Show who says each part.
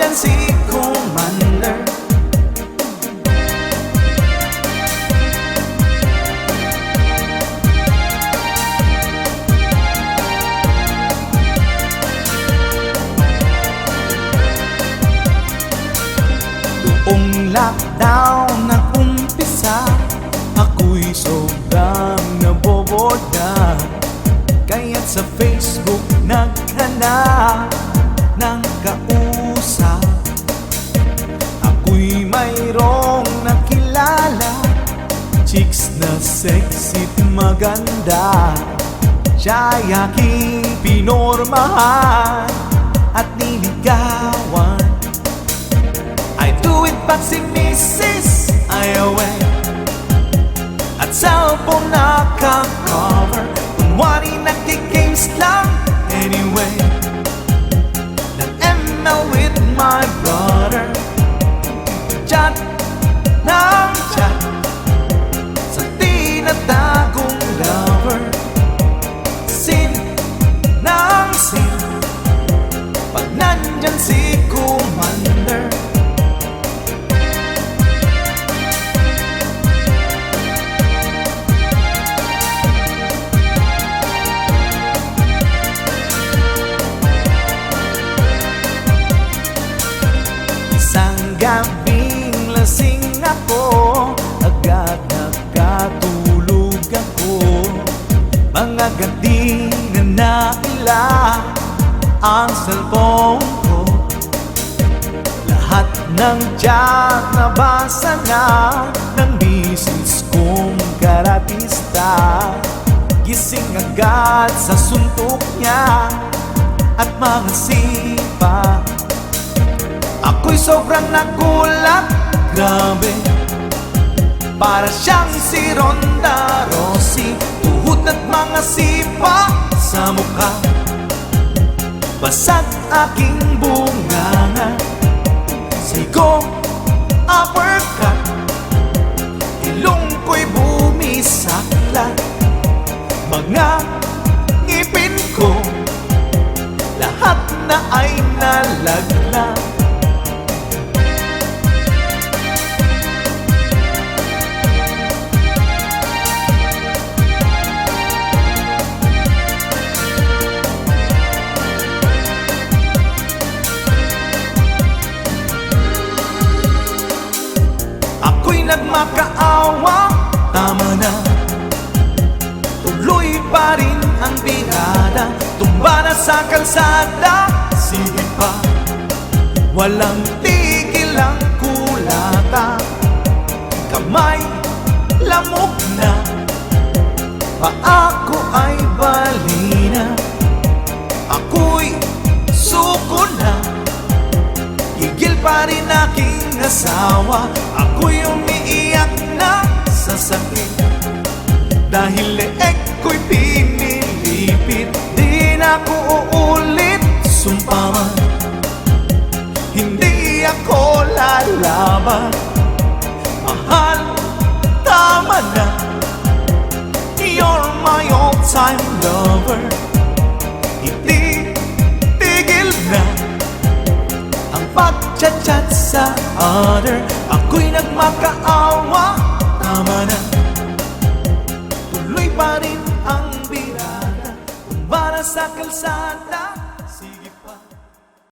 Speaker 1: nandyan si Commander. Noong lockdown nag-umpisa, ako'y sobrang naboboda. Kaya't sa Facebook naghanap ng kausap. Ako'y mayroong nakilala, chicks na sexy't maganda. Siya'y aking pinormahan at niligawan. I do it back si Mrs. Ayawe at cellphone naka-cover. Kunwari nagki-games lang anyway. Nag-ML with my brother. Chat ng chat sa tinatagong lover. Sin ng sin pag nandyan si Commander. Gabing lasing ako, agad nakatulog ako. Mga gabi na naila ang cellphone ko. Lahat ng chat nabasa na ng misis kong karatista. Gising agad sa suntok niya at mga sipa. Ako'y sobrang nagulat, grabe. Para siyang si Ronda Rousey, tuhod at mga sipa sa mukha. Basag aking bunganga, sigo, uppercut. Ilong ko'y bumisaklat. Mga ngipin ko, lahat na ay nalaglag. Nagmakaawa, tama na. Tuloy pa rin ang birada, tumba na sa kalsada. Sige pa, walang tigil ang kulata. Kamay, lamok na, paa ko ay balina. Ako'y suko na, gigil pa rin aking asawa. Ako'y umiiyak na sa sakit, dahil leeg ko'y pinilipit. Di na ko uulit sumpaman, hindi ako lalaban. Mahal, tama na, you're my all-time lover. Hindi tigil na ang pag-chat-chat sa other. Ako'y nagmakaawa, tama na. Tuloy pa rin ang birada, tumba na sa kalsada.